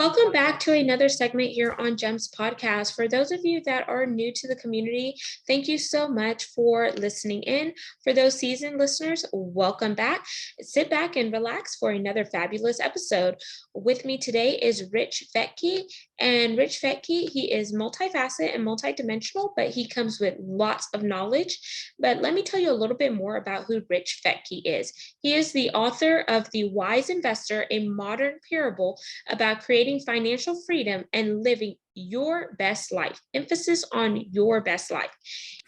Welcome back to another segment here on GEMS Podcast. For those of you that are new to the community, thank you so much for listening in. For those seasoned listeners, welcome back. Sit back and relax for another fabulous episode. With me today is Rich Fetke. And Rich Fetke, he is multifaceted and multidimensional, but he comes with lots of knowledge. But let me tell you a little bit more about who Rich Fetke is. He is the author of The Wise Investor, a modern parable about creating financial freedom and living your best life. Emphasis on your best life.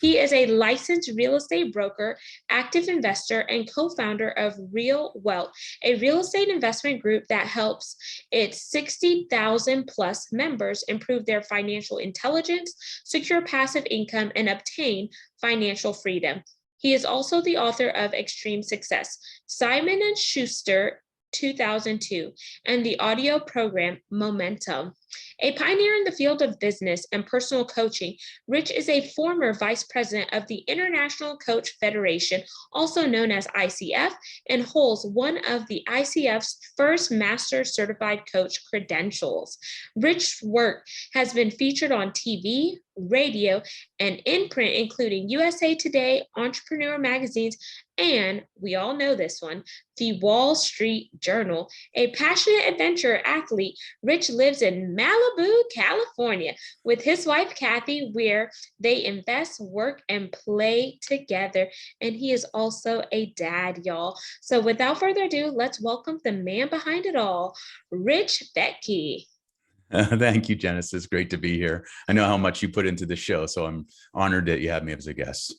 He is a licensed real estate broker, active investor, and co-founder of Real Wealth, a real estate investment group that helps its 60,000 plus members improve their financial intelligence, secure passive income, and obtain financial freedom. He is also the author of Extreme Success, Simon & Schuster 2002, and the audio program Momentum. A pioneer in the field of business and personal coaching, Rich is a former vice president of the International Coach Federation, also known as ICF, and holds one of the ICF's first master certified coach credentials. Rich's work has been featured on TV, radio, and in print, including USA Today, Entrepreneur magazines, and we all know this one, the Wall Street Journal. A passionate adventure athlete, Rich lives in Malibu, California, with his wife, Kathy, where they invest, work, and play together. And he is also a dad, y'all. So without further ado, let's welcome the man behind it all, Rich Fetke. Thank you, Genesis. Great to be here. I know how much you put into the show, so I'm honored that you have me as a guest.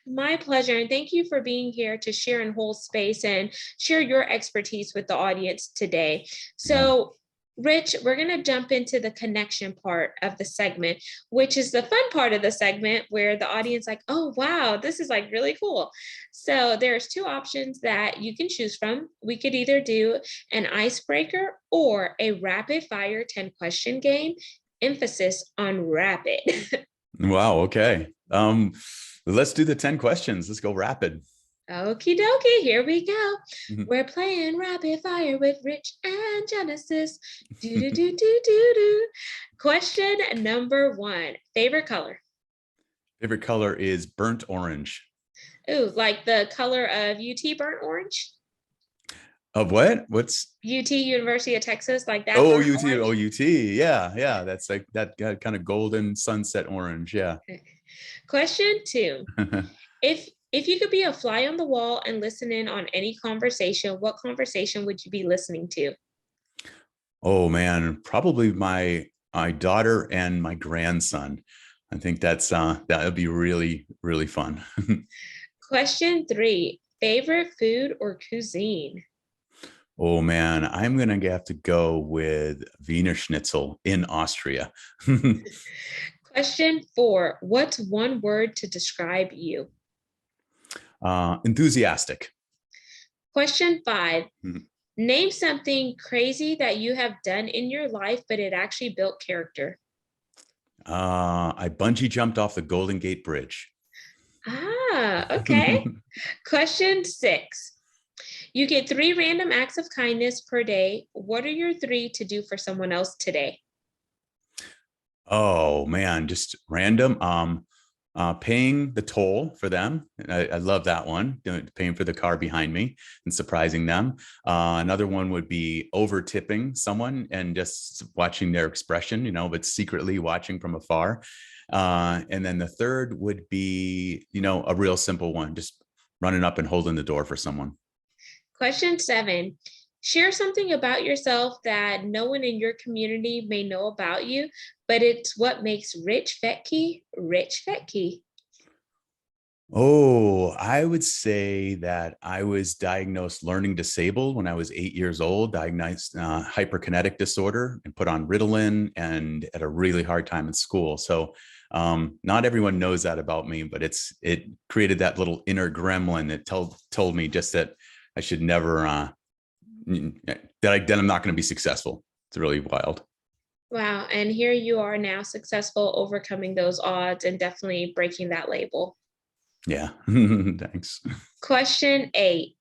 My pleasure. And thank you for being here to share and hold space and share your expertise with the audience today. So, Rich, we're going to jump into the connection part of the segment, which is the fun part of the segment where the audience like, oh, wow, this is like really cool. So there's two options that you can choose from. We could either do an icebreaker or a rapid fire 10 question game, emphasis on rapid. Wow. Okay. Let's do the 10 questions. Let's go rapid. Okie dokie, here we go. We're playing rapid fire with Rich and Genesis. Do. Question number 1, favorite color? Favorite color is burnt orange. Ooh, like the color of UT burnt orange? Of what? What's UT, University of Texas, like that? Oh, UT. Orange? Oh, UT. Yeah. That's like that kind of golden sunset orange. Yeah. Okay. Question 2. If you could be a fly on the wall and listen in on any conversation, what conversation would you be listening to? Oh man, probably my daughter and my grandson. I think that would be really, really fun. Question 3, favorite food or cuisine? Oh man, I'm going to have to go with Wiener Schnitzel in Austria. Question 4, what's one word to describe you? Enthusiastic. Question 5, name something crazy that you have done in your life, but it actually built character. I bungee jumped off the Golden Gate Bridge. Okay. Question 6, you get 3 random acts of kindness per day. What are your 3 to do for someone else today? Oh man, just random. Paying the toll for them. I love that one. Paying for the car behind me and surprising them. Another one would be over tipping someone and just watching their expression, but secretly watching from afar. And then the third would be, a real simple one, just running up and holding the door for someone. Question 7, share something about yourself that no one in your community may know about you, but it's what makes Rich Fetke, Rich Fetke. Oh, I would say that I was diagnosed learning disabled when I was 8 years old, diagnosed hyperkinetic disorder and put on Ritalin and had a really hard time in school. So not everyone knows that about me, but it created that little inner gremlin that told me just that I should never, that I'm not going to be successful. It's really wild. Wow. And here you are now successful, overcoming those odds and definitely breaking that label. Yeah. Thanks. Question 8,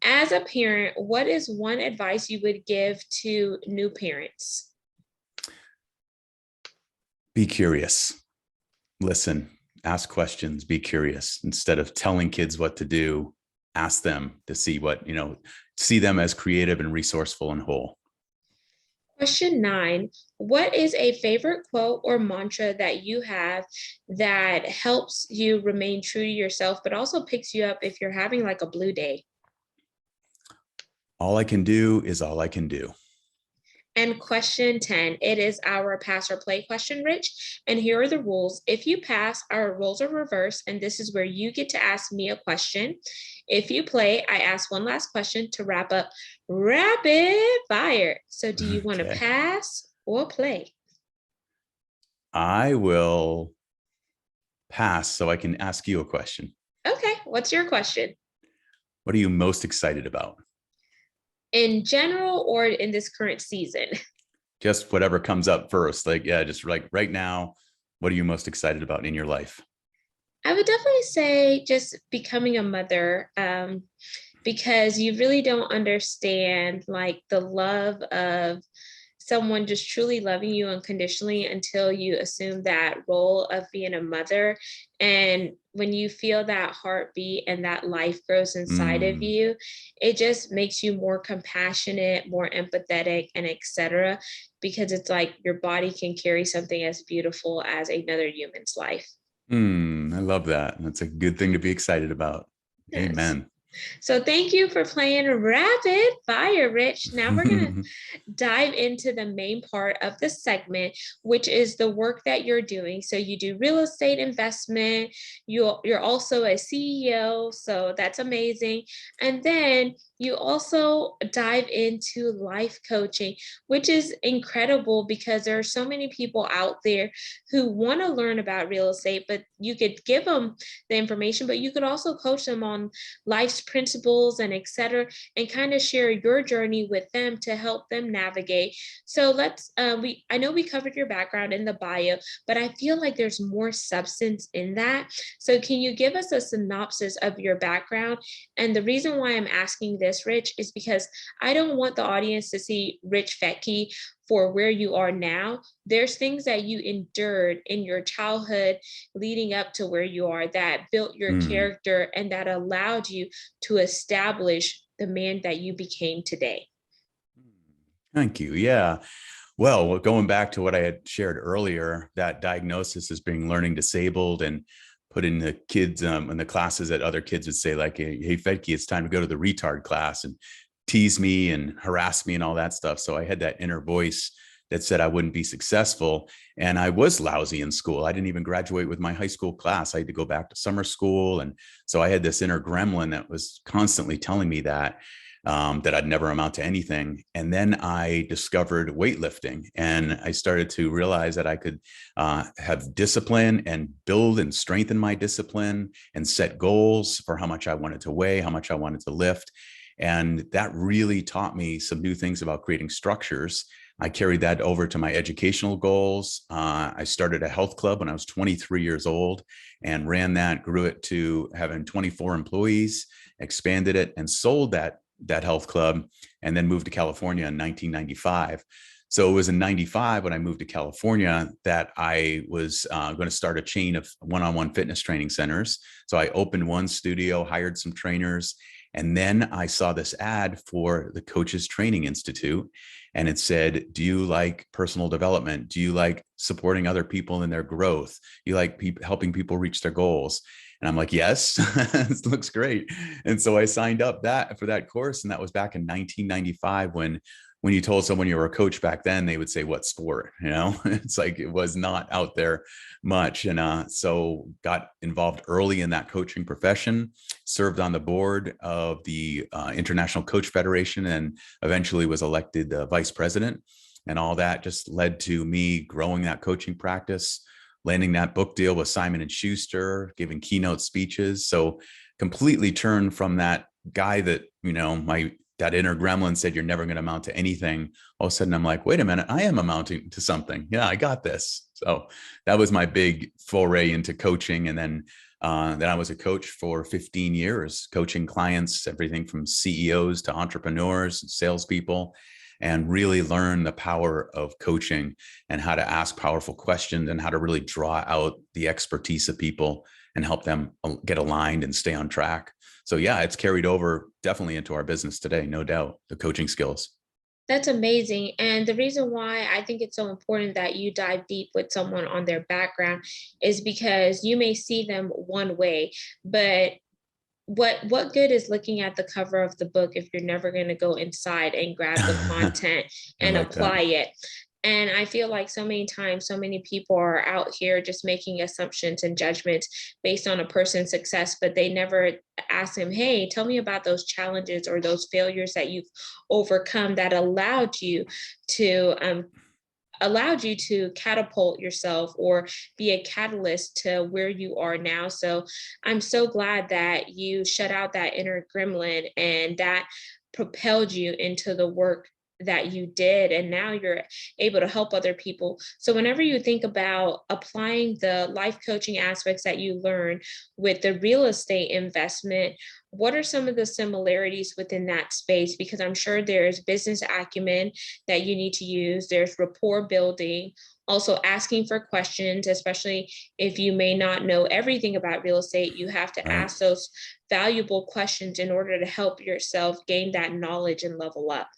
as a parent, what is one advice you would give to new parents? Be curious. Listen, ask questions, be curious. Instead of telling kids what to do, ask them to see see them as creative and resourceful and whole. Question 9, what is a favorite quote or mantra that you have that helps you remain true to yourself, but also picks you up if you're having like a blue day? All I can do is all I can do. And question 10, it is our pass or play question, Rich. And here are the rules. If you pass, our roles are reversed, and this is where you get to ask me a question. If you play, I ask one last question to wrap up rapid fire. So do you want to pass or play? I will pass so I can ask you a question. Okay, what's your question? What are you most excited about? In general or in this current season? Just whatever comes up first. Just like right now, what are you most excited about in your life? I would definitely say just becoming a mother, because you really don't understand like the love of someone just truly loving you unconditionally until you assume that role of being a mother. And when you feel that heartbeat and that life grows inside of you, it just makes you more compassionate, more empathetic, and etc. Because it's like your body can carry something as beautiful as another human's life. I love that. That's a good thing to be excited about. Yes. Amen. So thank you for playing rapid fire, Rich. Now we're going to dive into the main part of the segment, which is the work that you're doing. So you do real estate investment. You're also a CEO, so that's amazing. And then you also dive into life coaching, which is incredible because there are so many people out there who want to learn about real estate, but you could give them the information, but you could also coach them on life's principles and etc., and kind of share your journey with them to help them navigate. So I know we covered your background in the bio, but I feel like there's more substance in that. So can you give us a synopsis of your background? And the reason why I'm asking this, Rich, is because I don't want the audience to see Rich Fetke for where you are now. There's things that you endured in your childhood leading up to where you are that built your character and that allowed you to establish the man that you became today. Thank you. Yeah. Well, going back to what I had shared earlier, that diagnosis as being learning disabled and putting the kids in the classes that other kids would say like, hey, Fetke, it's time to go to the retard class, and tease me and harass me and all that stuff. So I had that inner voice that said I wouldn't be successful. And I was lousy in school. I didn't even graduate with my high school class. I had to go back to summer school. And so I had this inner gremlin that was constantly telling me that I'd never amount to anything. And then I discovered weightlifting, and I started to realize that I could have discipline and build and strengthen my discipline and set goals for how much I wanted to weigh, how much I wanted to lift. And that really taught me some new things about creating structures. I carried that over to my educational goals. I started a health club when I was 23 years old and ran that, grew it to having 24 employees, expanded it, and sold that health club, and then moved to California in 1995. So it was in 95 when I moved to California that I was going to start a chain of one-on-one fitness training centers. So I opened one studio, hired some trainers, and then I saw this ad for the Coaches Training Institute. And it said, do you like personal development? Do you like supporting other people in their growth? You like helping people reach their goals? And I'm like, yes, this looks great. And so I signed up for that course. And that was back in 1995 when you told someone you were a coach back then, they would say, what sport? It's like, it was not out there much. And so got involved early in that coaching profession, served on the board of the International Coach Federation, and eventually was elected vice president. And all that just led to me growing that coaching practice, landing that book deal with Simon & Schuster, giving keynote speeches. So completely turned from that guy that, that inner gremlin said, you're never going to amount to anything. All of a sudden I'm like, wait a minute, I am amounting to something. Yeah, I got this. So that was my big foray into coaching. And then I was a coach for 15 years, coaching clients, everything from CEOs to entrepreneurs, salespeople. and really learn the power of coaching and how to ask powerful questions and how to really draw out the expertise of people and help them get aligned and stay on track. So yeah, it's carried over definitely into our business today, no doubt, the coaching skills. That's amazing. And the reason why I think it's so important that you dive deep with someone on their background is because you may see them one way, but what good is looking at the cover of the book if you're never going to go inside and grab the content I and like that. apply it? And I feel like so many times, so many people are out here just making assumptions and judgments based on a person's success, but they never ask them, hey, tell me about those challenges or those failures that you've overcome that to allowed you to catapult yourself or be a catalyst to where you are now. So I'm so glad that you shut out that inner gremlin and that propelled you into the work that you did. And now you're able to help other people. So whenever you think about applying the life coaching aspects that you learn with the real estate investment, what are some of the similarities within that space? Because I'm sure there's business acumen that you need to use, there's rapport building, also asking for questions, especially if you may not know everything about real estate, you have to Right. ask those valuable questions in order to help yourself gain that knowledge and level up.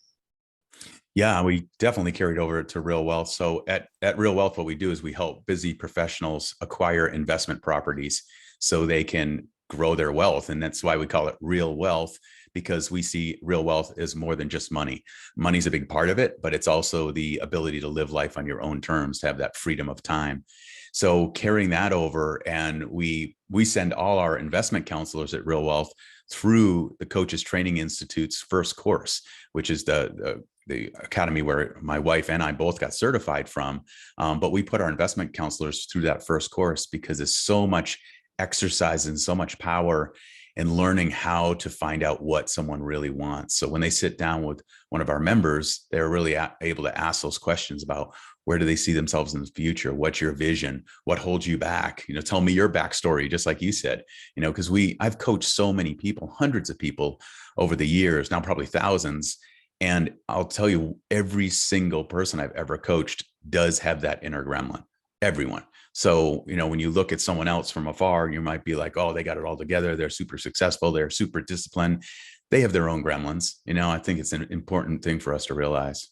Yeah, we definitely carried over to Real Wealth. So at Real Wealth, what we do is we help busy professionals acquire investment properties so they can grow their wealth. And that's why we call it Real Wealth, because we see real wealth as more than just money. Money's a big part of it, but it's also the ability to live life on your own terms, to have that freedom of time. So carrying that over, and we send all our investment counselors at Real Wealth through the Coaches Training Institute's first course, which is the academy where my wife and I both got certified from. But we put our investment counselors through that first course because there's so much exercise and so much power in learning how to find out what someone really wants. So when they sit down with one of our members, they're really able to ask those questions about where do they see themselves in the future? What's your vision? What holds you back? Tell me your backstory, just like you said, because I've coached so many people, hundreds of people over the years, now probably thousands. And I'll tell you, every single person I've ever coached does have that inner gremlin, everyone. So, when you look at someone else from afar, you might be like, oh, they got it all together. They're super successful. They're super disciplined. They have their own gremlins. I think it's an important thing for us to realize.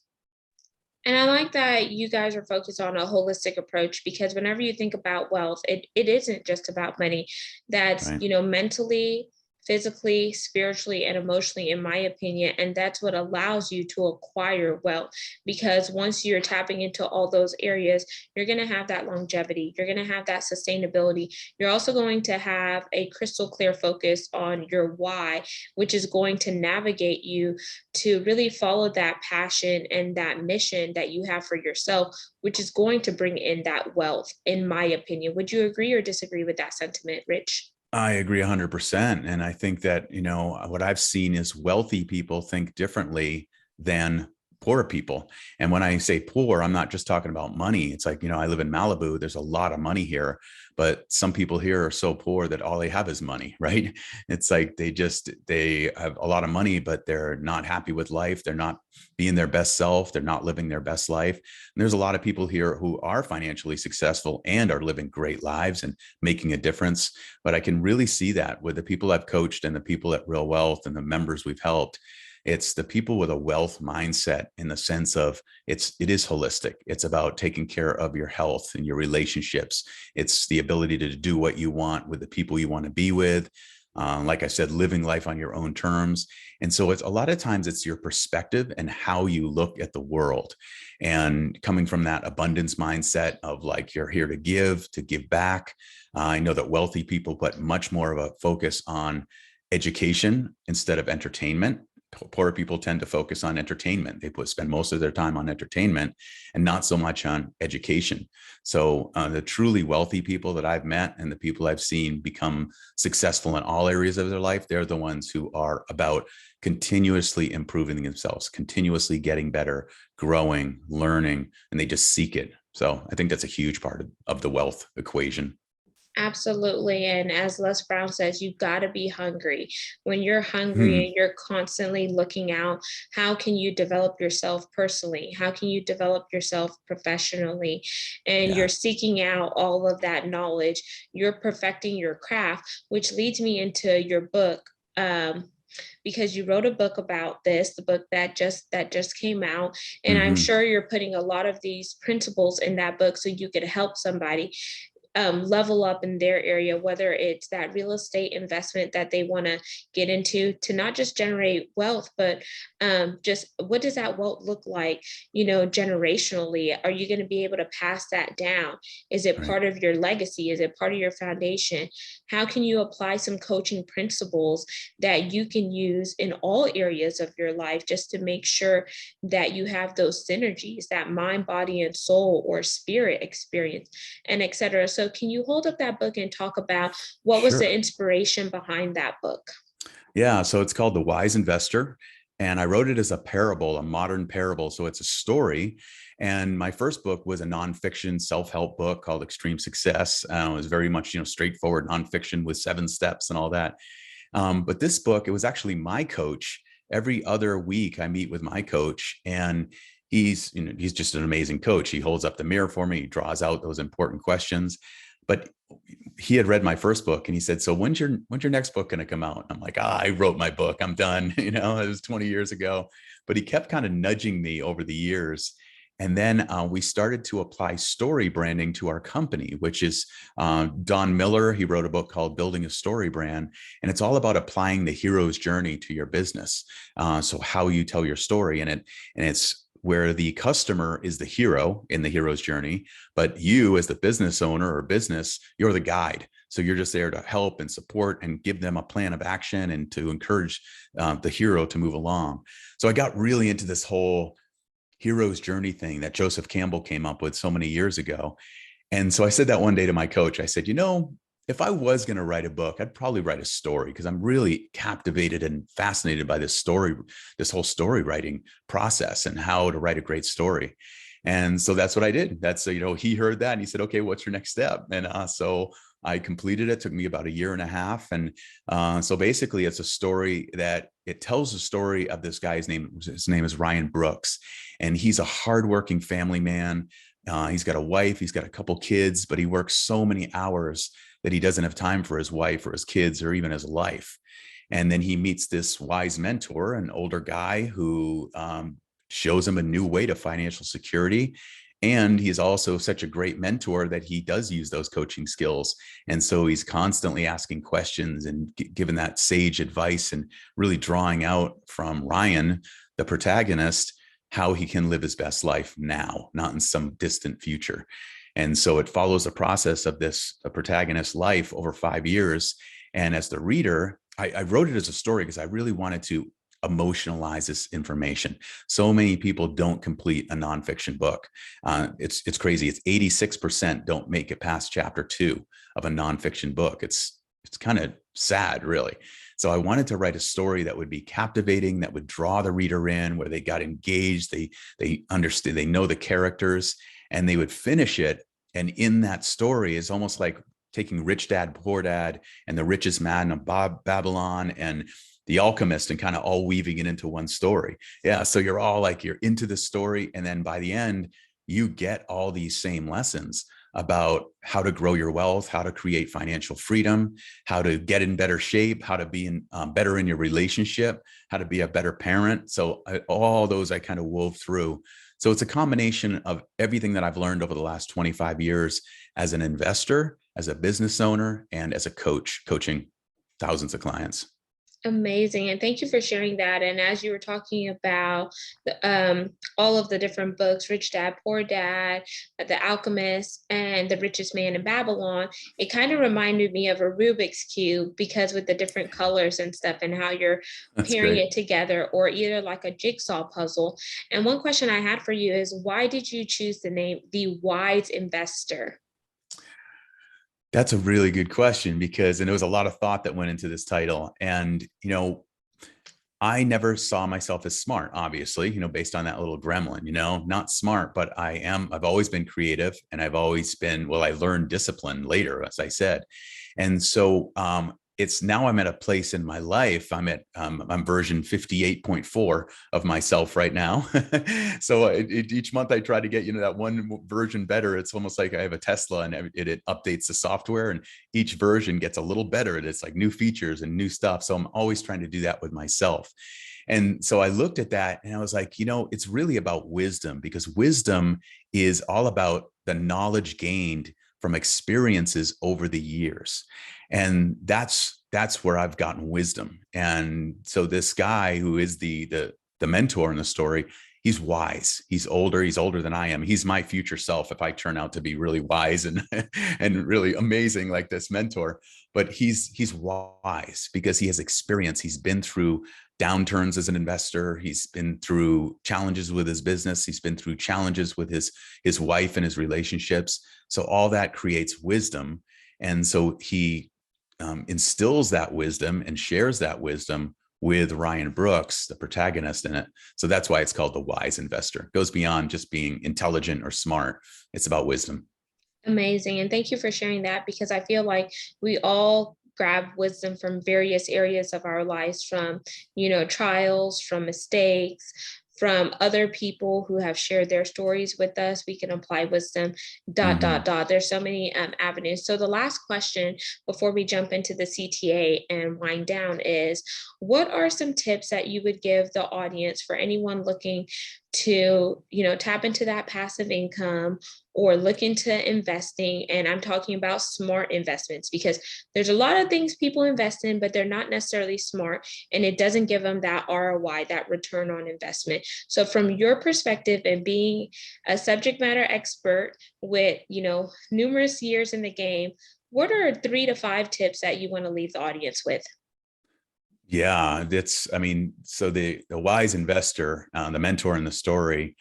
And I like that you guys are focused on a holistic approach because whenever you think about wealth, it isn't just about money. That's, Right. Mentally, physically, spiritually, and emotionally, in my opinion. And that's what allows you to acquire wealth. Because once you're tapping into all those areas, you're going to have that longevity, you're going to have that sustainability. You're also going to have a crystal clear focus on your why, which is going to navigate you to really follow that passion and that mission that you have for yourself, which is going to bring in that wealth, in my opinion. Would you agree or disagree with that sentiment, Rich? I agree 100%. And I think that, what I've seen is wealthy people think differently than poor people. And when I say poor, I'm not just talking about money. It's like, I live in Malibu. There's a lot of money here, but some people here are so poor that all they have is money, right? It's like they have a lot of money, but they're not happy with life. They're not being their best self. They're not living their best life. And there's a lot of people here who are financially successful and are living great lives and making a difference. But I can really see that with the people I've coached and the people at Real Wealth and the members we've helped. It's the people with a wealth mindset in the sense of it is holistic. It's about taking care of your health and your relationships. It's the ability to do what you want with the people you want to be with. Like I said, living life on your own terms. And so it's a lot of times it's your perspective and how you look at the world, and coming from that abundance mindset of like, you're here to give back. I know that wealthy people put much more of a focus on education instead of entertainment. Poor people tend to focus on entertainment. They spend most of their time on entertainment and not so much on education. So the truly wealthy people that I've met and the people I've seen become successful in all areas of their life, they're the ones who are about continuously improving themselves, continuously getting better, growing, learning, and they just seek it. So I think that's a huge part of the wealth equation. Absolutely. And as Les Brown says, you've got to be hungry. When you're hungry Hmm. and you're constantly looking out, how can you develop yourself personally? How can you develop yourself professionally? And you're Yeah. seeking out all of that knowledge. You're perfecting your craft, which leads me into your book. Because you wrote a book about this, the book that just came out, and I'm Hmm. sure you're putting a lot of these principles in that book so you could help somebody level up in their area, whether it's that real estate investment that they want to get into to not just generate wealth, but just what does that wealth look like, generationally? Are you going to be able to pass that down? Is it Right. part of your legacy? Is it part of your foundation? How can you apply some coaching principles that you can use in all areas of your life just to make sure that you have those synergies, that mind, body, and soul or spirit experience, and etc. So can you hold up that book and talk about what was the Sure. inspiration behind that book? Yeah. So it's called The Wise Investor. And I wrote it as a parable, a modern parable. So it's a story. And my first book was a nonfiction self-help book called Extreme Success. It was very much, straightforward nonfiction with 7 steps and all that. But this book, it was actually my coach. Every other week, I meet with my coach, and he's just an amazing coach. He holds up the mirror for me. He draws out those important questions. But he had read my first book, and he said, "So when's your next book going to come out?" I'm like, I wrote my book. I'm done. It was 20 years ago. But he kept kind of nudging me over the years. And then we started to apply story branding to our company, which is Don Miller. He wrote a book called Building a Story Brand, and it's all about applying the hero's journey to your business. So how you tell your story in it, and it's where the customer is the hero in the hero's journey, but you as the business owner or business, you're the guide. So you're just there to help and support and give them a plan of action and to encourage the hero to move along. So I got really into this whole hero's journey thing that Joseph Campbell came up with so many years ago. And so I said that one day to my coach. I said, if I was going to write a book, I'd probably write a story because I'm really captivated and fascinated by this story, this whole story writing process and how to write a great story. And so that's what I did. He heard that and he said, "Okay, what's your next step?" And so I completed it. It took me about a year and a half. And so basically, it's a story that it tells the story of this guy's name. His name is Ryan Brooks, and he's a hardworking family man. He's got a wife, he's got a couple kids, but he works so many hours that he doesn't have time for his wife or his kids or even his life. And then he meets this wise mentor, an older guy who shows him a new way to financial security. And he's also such a great mentor that he does use those coaching skills. And so he's constantly asking questions and giving that sage advice and really drawing out from Ryan, the protagonist, how he can live his best life now, not in some distant future. And so it follows the process of the protagonist's life over 5 years. And as the reader, I wrote it as a story because I really wanted to emotionalize this information. So many people don't complete a nonfiction book. It's crazy. It's 86% don't make it past chapter 2 of a nonfiction book. It's kind of sad, really. So I wanted to write a story that would be captivating, that would draw the reader in, where they got engaged, they understand, they know the characters, and they would finish it. And in that story is almost like taking Rich Dad, Poor Dad, and The Richest Man of Babylon, and The Alchemist, and kind of all weaving it into one story. Yeah, so you're into the story, and then by the end, you get all these same lessons about how to grow your wealth, how to create financial freedom, how to get in better shape, how to be better in your relationship, how to be a better parent. So all those I kind of wove through. So it's a combination of everything that I've learned over the last 25 years as an investor, as a business owner, and as a coach, coaching thousands of clients. Amazing. And thank you for sharing that. And as you were talking about all of the different books, Rich Dad, Poor Dad, The Alchemist, and The Richest Man in Babylon, it kind of reminded me of a Rubik's Cube because with the different colors and stuff and how you're That's pairing great. it together, or either like a jigsaw puzzle. And one question I had for you is, why did you choose the name The Wise Investor? That's a really good question, because and there was a lot of thought that went into this title. And I never saw myself as smart, obviously, based on that little gremlin, not smart, but I've always been creative, and I've always been, well, I learned discipline later, as I said. And so it's now I'm at a place in my life. I'm version 58.4 of myself right now. So each month I try to get, that one version better. It's almost like I have a Tesla, and it updates the software, and each version gets a little better. It's like new features and new stuff. So I'm always trying to do that with myself. And so I looked at that and I was like, it's really about wisdom, because wisdom is all about the knowledge gained from experiences over the years. And that's where I've gotten wisdom. And so this guy who is the mentor in the story, he's wise. He's older than I am. He's my future self if I turn out to be really wise and and really amazing like this mentor. But he's wise because he has experience. He's been through downturns as an investor. He's been through challenges with his business. He's been through challenges with his wife and his relationships. So all that creates wisdom. And so he instills that wisdom and shares that wisdom with Ryan Brooks, the protagonist in it. So that's why it's called The Wise Investor. It goes beyond just being intelligent or smart. It's about wisdom. Amazing. And thank you for sharing that, because I feel like we all grab wisdom from various areas of our lives, from, trials, from mistakes, from other people who have shared their stories with us. We can apply wisdom, There's so many avenues. So the last question before we jump into the CTA and wind down is, what are some tips that you would give the audience for anyone looking to, tap into that passive income or look into investing? And I'm talking about smart investments, because there's a lot of things people invest in, but they're not necessarily smart, and it doesn't give them that ROI, that return on investment. So from your perspective, and being a subject matter expert with, numerous years in the game, what are 3 to 5 tips that you want to leave the audience with? Yeah, so the wise investor, the mentor in the story,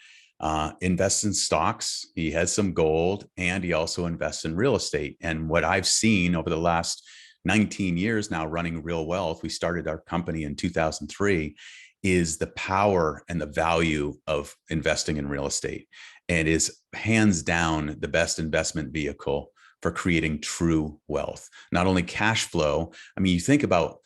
invests in stocks. He has some gold, and he also invests in real estate. And what I've seen over the last 19 years now running Real Wealth, we started our company in 2003, is the power and the value of investing in real estate, and is hands down the best investment vehicle for creating true wealth. Not only cash flow. I mean, you think about,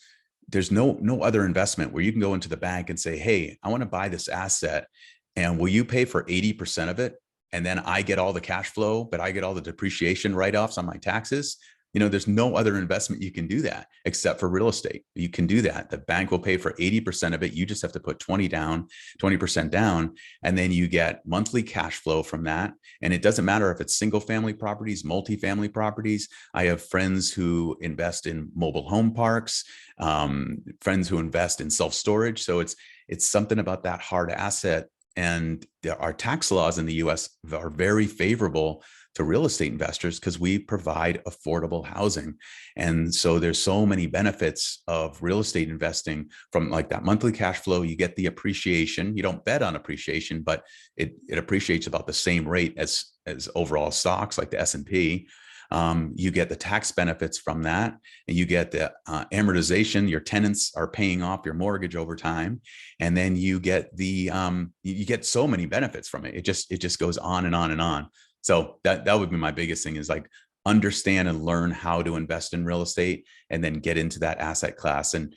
there's no other investment where you can go into the bank and say, hey, I want to buy this asset, and will you pay for 80% of it? And then I get all the cash flow, but I get all the depreciation write-offs on my taxes. There's no other investment you can do that except for real estate. You can do that. The bank will pay for 80% of it. You just have to put 20% down, and then you get monthly cash flow from that. And it doesn't matter if it's single family properties, multifamily properties. I have friends who invest in mobile home parks, friends who invest in self-storage. So it's something about that hard asset. And our tax laws in the US are very favorable to real estate investors because we provide affordable housing. And so there's so many benefits of real estate investing, from like that monthly cash flow. You get the appreciation. You don't bet on appreciation, but it appreciates about the same rate as overall stocks like the S&P. You get the tax benefits from that, and you get the amortization. Your tenants are paying off your mortgage over time, and then you get you get so many benefits from it. It just goes on and on and on. So that would be my biggest thing, is like understand and learn how to invest in real estate, and then get into that asset class. And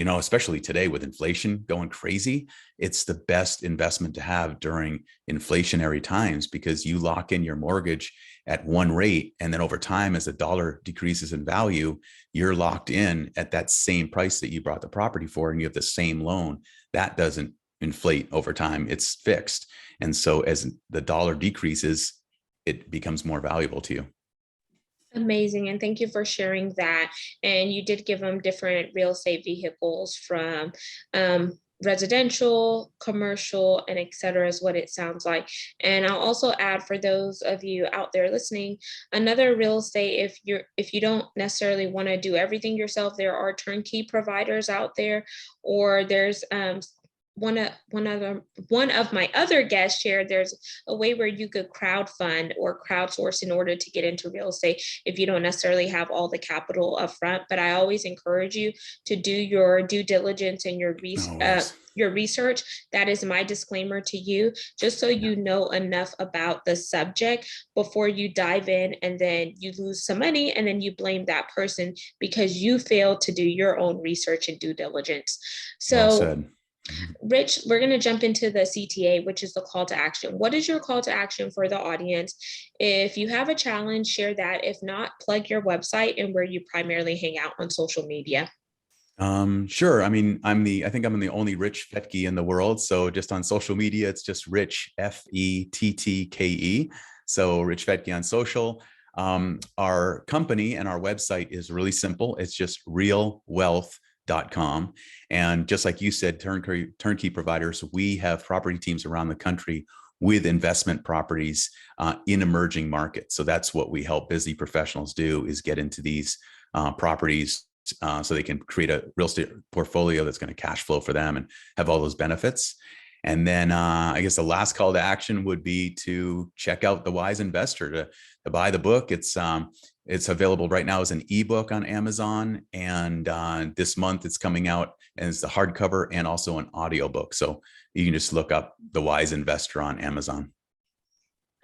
especially today with inflation going crazy, it's the best investment to have during inflationary times, because you lock in your mortgage at one rate, and then over time, as the dollar decreases in value, you're locked in at that same price that you bought the property for, and you have the same loan. That doesn't inflate over time. It's fixed. And so as the dollar decreases, it becomes more valuable to you. Amazing. And thank you for sharing that. And you did give them different real estate vehicles, from residential, commercial, and et cetera, is what it sounds like. And I'll also add, for those of you out there listening, another real estate, if you don't necessarily want to do everything yourself, there are turnkey providers out there, or there's one of my other guests shared, there's a way where you could crowdfund or crowdsource in order to get into real estate if you don't necessarily have all the capital up front. But I always encourage you to do your due diligence and your research. That is my disclaimer to you, just so you know enough about the subject before you dive in and then you lose some money and then you blame that person because you failed to do your own research and due diligence. So well said. Rich, we're going to jump into the CTA, which is the call to action. What is your call to action for the audience? If you have a challenge, share that. If not, plug your website and where you primarily hang out on social media. Sure. I mean, I think I'm the only Rich Fetke in the world. So just on social media, it's just Rich, Fettke. So Rich Fetke on social. Our company and our website is really simple. It's just realwealth.com. And just like you said, turnkey providers, we have property teams around the country with investment properties in emerging markets. So that's what we help busy professionals do, is get into these properties so they can create a real estate portfolio that's going to cash flow for them and have all those benefits. And then I guess the last call to action would be to check out The Wise Investor, to buy the book. It's available right now as an ebook on Amazon. And this month it's coming out as the hardcover and also an audiobook. So you can just look up The Wise Investor on Amazon.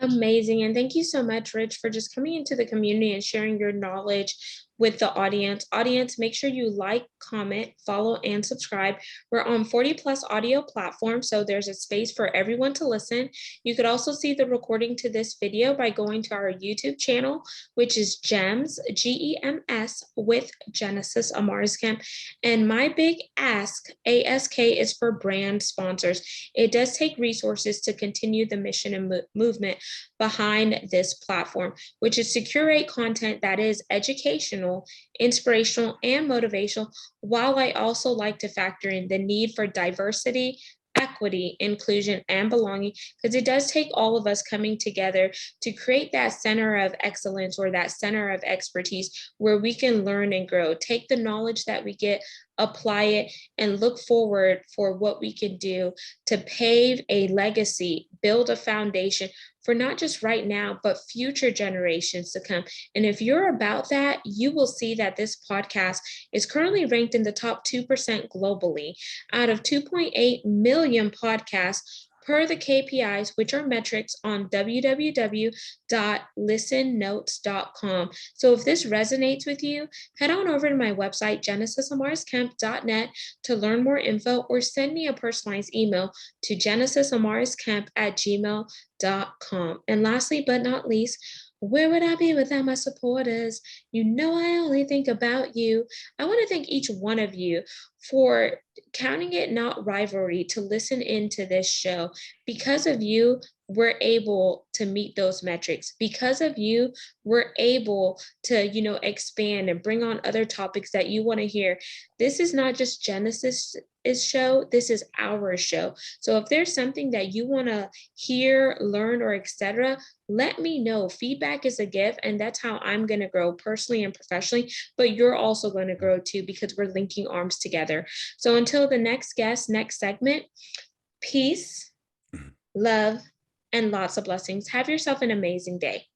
Amazing. And thank you so much, Rich, for just coming into the community and sharing your knowledge with the audience. Audience, make sure you like, comment, follow, and subscribe. We're on 40+ audio platforms, so there's a space for everyone to listen. You could also see the recording to this video by going to our YouTube channel, which is GEMS, GEMS, with Genesis Amaris Kemp. And my big ask, ASK, is for brand sponsors. It does take resources to continue the mission and movement behind this platform, which is to curate content that is educational, inspirational, and motivational, while I also like to factor in the need for diversity, equity, inclusion, and belonging, because it does take all of us coming together to create that center of excellence or that center of expertise where we can learn and grow, take the knowledge that we get, apply it, and look forward for what we can do to pave a legacy, build a foundation for not just right now, but future generations to come. And if you're about that, you will see that this podcast is currently ranked in the top 2% globally out of 2.8 million podcasts per the KPIs, which are metrics on www.listennotes.com. So if this resonates with you, head on over to my website, genesisamarisKemp.net, to learn more info, or send me a personalized email to genesisamarisKemp@gmail.com. And lastly, but not least, where would I be without my supporters? You know I only think about you. I want to thank each one of you for counting it not rivalry to listen into this show. Because of you, we're able to meet those metrics. Because of you, we're able to, expand and bring on other topics that you want to hear. This is not just Genesis' show, this is our show. So if there's something that you want to hear, learn, or etc., let me know. Feedback is a gift, and that's how I'm going to grow personally and professionally, but you're also going to grow too, because we're linking arms together. So until the next guest, next segment, peace, love, and lots of blessings. Have yourself an amazing day.